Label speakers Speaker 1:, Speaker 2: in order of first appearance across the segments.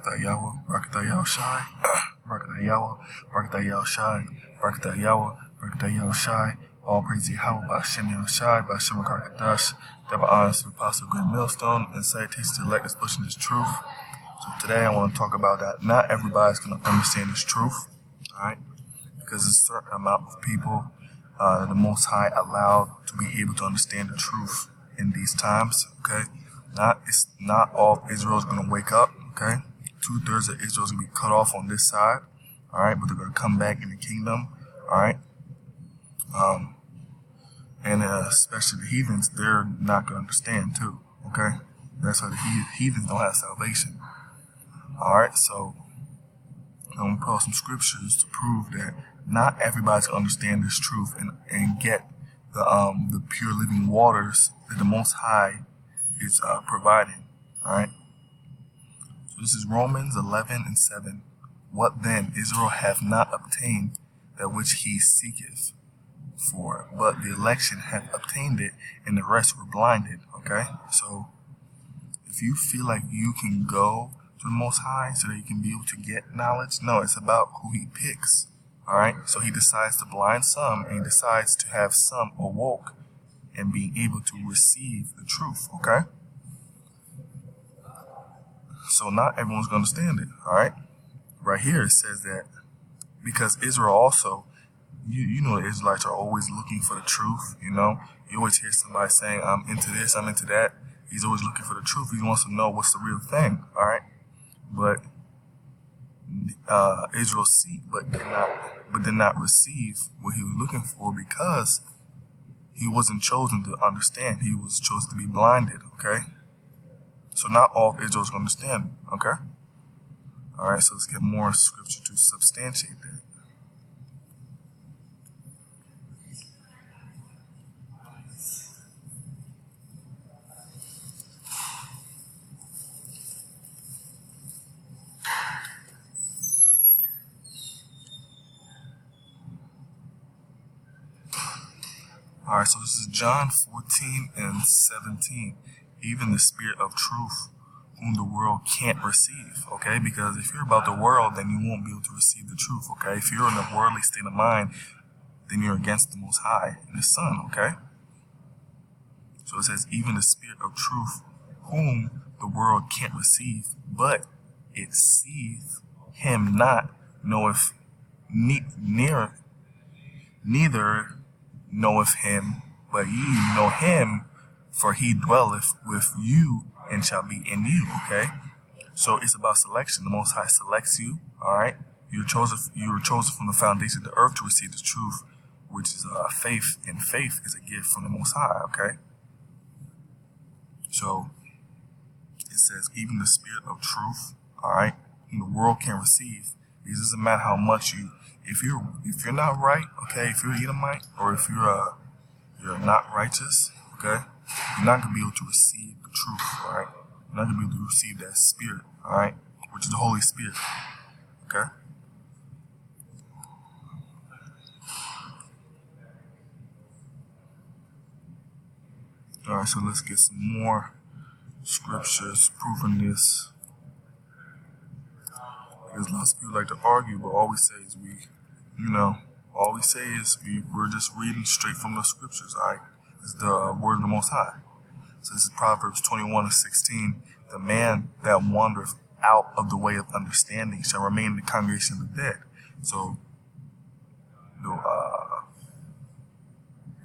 Speaker 1: Barakatah Yahweh, Barakatah Yahweh Shai, Barakatah Yahweh, Barakatah Yahweh Shai, Barakatah Yahweh, Barakatah Yahweh Shai. All praise to Yahweh, Ba'ashem Yahweh Shai, Ba'ashem Kadash, double honors to Apostle Grant Millstone, and say teach to elect us pushing this truth. So today I want to talk about that. Not everybody's going to understand this truth, alright? Because there's a certain amount of people that the Most High allowed to be able to understand the truth in these times, okay? It's not all of Israel is going to wake up, okay? 2/3 of Israel is going to be cut off on this side, alright? But they're going to come back in the kingdom, alright? And especially the heathens, they're not going to understand too, okay? That's how the heathens don't have salvation. Alright, so I'm going to pull some scriptures to prove that not everybody's going to understand this truth and get the pure living waters that the Most High is providing. Alright, so this is Romans 11:7. What then? Israel hath not obtained that which he seeketh for, but the election hath obtained it, and the rest were blinded. Okay, so if you feel like you can go to the Most High so that you can be able to get knowledge, no, it's about who he picks. Alright, so he decides to blind some, and he decides to have some awoke and being able to receive the truth. Okay, so not everyone's going to understand it. Alright, right here it says that because Israel also, you know, the Israelites are always looking for the truth. You know, you always hear somebody saying, I'm into this, I'm into that. He's always looking for the truth. He wants to know what's the real thing. All right, but Israel seek, but did not receive what he was looking for because he wasn't chosen to understand. He was chosen to be blinded. Okay, so not all of Israel is going to understand. Okay, all right. So let's get more scripture to substantiate that. Alright, so this is John 14:17. Even the Spirit of truth, whom the world can't receive, okay? Because if you're about the world, then you won't be able to receive the truth, okay? If you're in a worldly state of mind, then you're against the Most High and His Son, okay? So it says, even the Spirit of truth, whom the world can't receive, but it seeth him not, knoweth neither knoweth him, but ye know him, for he dwelleth with you and shall be in you. Okay, so it's about selection. The Most High selects you. All right, you were chosen from the foundation of the earth to receive the truth, which is faith, and faith is a gift from the Most High. Okay, so it says even the Spirit of truth. All right, whom the world can receive. It doesn't matter how much if you're not right, okay, if you're Edomite or if you're not righteous, okay, you're not gonna be able to receive the truth, all right? You're not gonna be able to receive that Spirit, all right, which is the Holy Spirit, okay? All right, so let's get some more scriptures proving this. Because lots of people like to argue, but all we say is we're just reading straight from the scriptures, all right? It's the word of the Most High. So this is Proverbs 21:16. The man that wandereth out of the way of understanding shall remain in the congregation of the dead. So the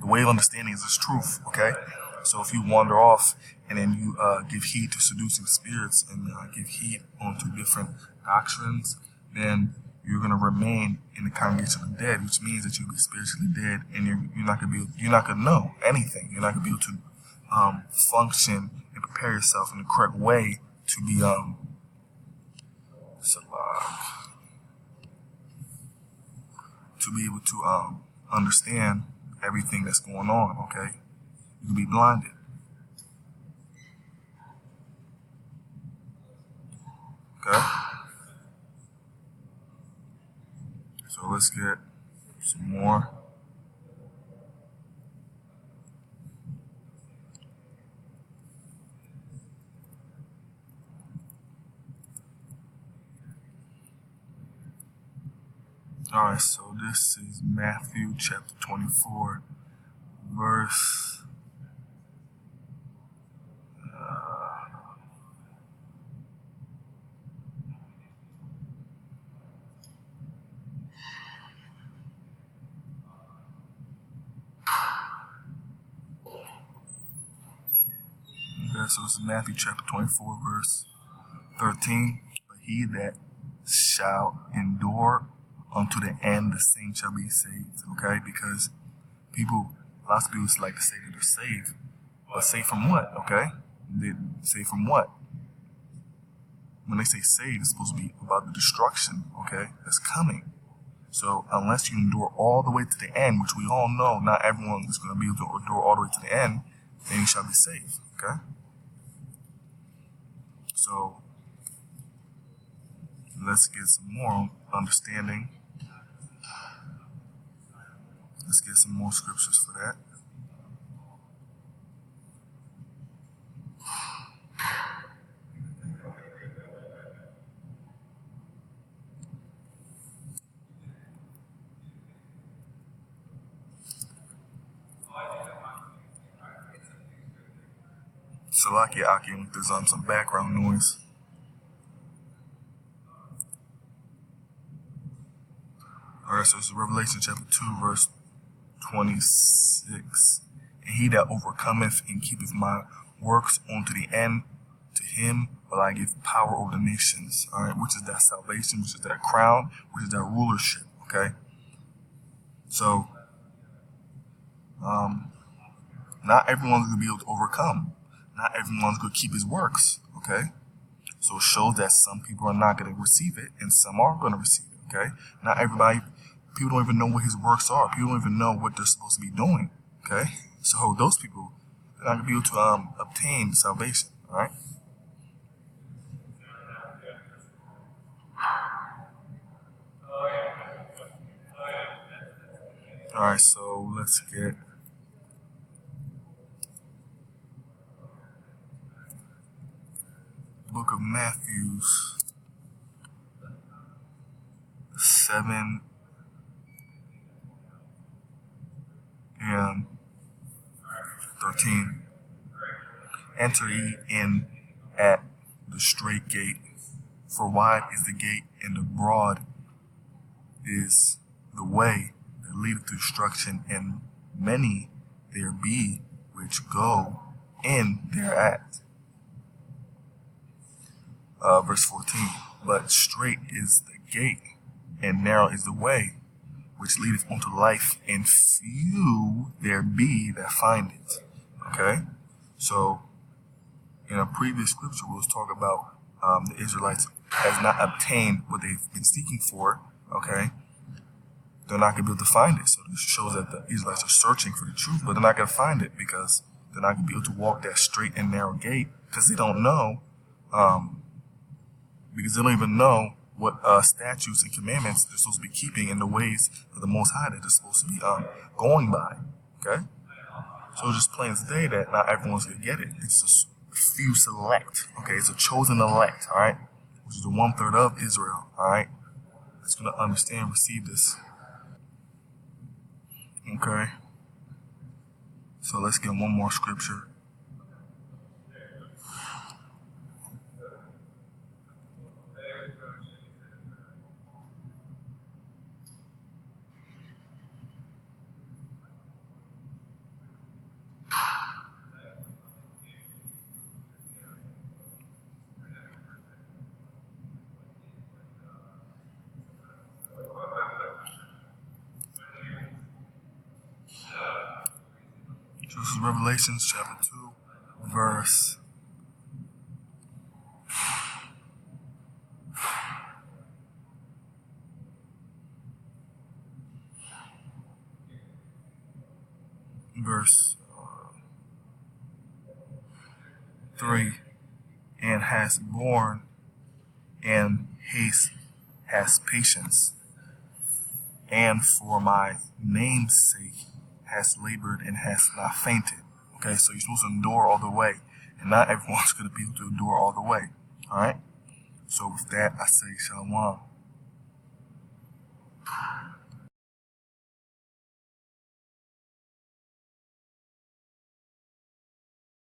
Speaker 1: way of understanding is this truth, okay? So if you wander off and then you give heed to seducing spirits and give heed onto different doctrines, then you're going to remain in the congregation of the dead, which means that you'll be spiritually dead, and you're not going to know anything. You're not going to be able to function and prepare yourself in the correct way to be able to understand everything that's going on. Okay, you can be blinded. Okay, so let's get some more. Alright, so this is Matthew chapter 24, verse so it's Matthew chapter 24, verse 13. But he that shall endure unto the end, the same shall be saved. Okay? Because lots of people like to say that they're saved. But saved from what? Okay? They saved from what? When they say saved, it's supposed to be about the destruction, okay, that's coming. So unless you endure all the way to the end, which we all know not everyone is going to be able to endure all the way to the end, then you shall be saved, okay? So let's get some more understanding. Let's get some more scriptures for that. Salakia Aki, there's some background noise. Alright, so it's Revelation chapter 2, verse 26. And he that overcometh and keepeth my works unto the end, to him will I give power over the nations. Alright, which is that salvation, which is that crown, which is that rulership, okay? So, not everyone's going to be able to overcome. Not everyone's going to keep his works, okay? So it shows that some people are not going to receive it and some are going to receive it, okay? Not everybody, people don't even know what his works are. People don't even know what they're supposed to be doing, okay? So those people, they're not going to be able to obtain salvation, all right? All right, so let's get book of Matthew 7 and 13. Enter ye in at the straight gate, for wide is the gate and the broad is the way that leadeth to destruction, and many there be which go in thereat. Verse 14. But straight is the gate, and narrow is the way which leadeth unto life, and few there be that find it. Okay? So, in a previous scripture, we was talking about the Israelites has not obtained what they've been seeking for. Okay? They're not going to be able to find it. So this shows that the Israelites are searching for the truth, but they're not going to find it because they're not going to be able to walk that straight and narrow gate because they don't know, because they don't even know what statutes and commandments they're supposed to be keeping in the ways of the Most High that they're supposed to be going by. Okay? So it's just plain as day that not everyone's going to get it. It's just a few select. Okay? It's a chosen elect, all right? Which is the 1/3 of Israel, all right? That's going to understand, receive this. Okay? So let's get one more scripture. So this is Revelation chapter 2, verse 3. And has borne and has patience, and for my name's sake has labored and has not fainted. Okay, so you're supposed to endure all the way, and not everyone's going to be able to endure all the way. All right. So with that, I say shalom.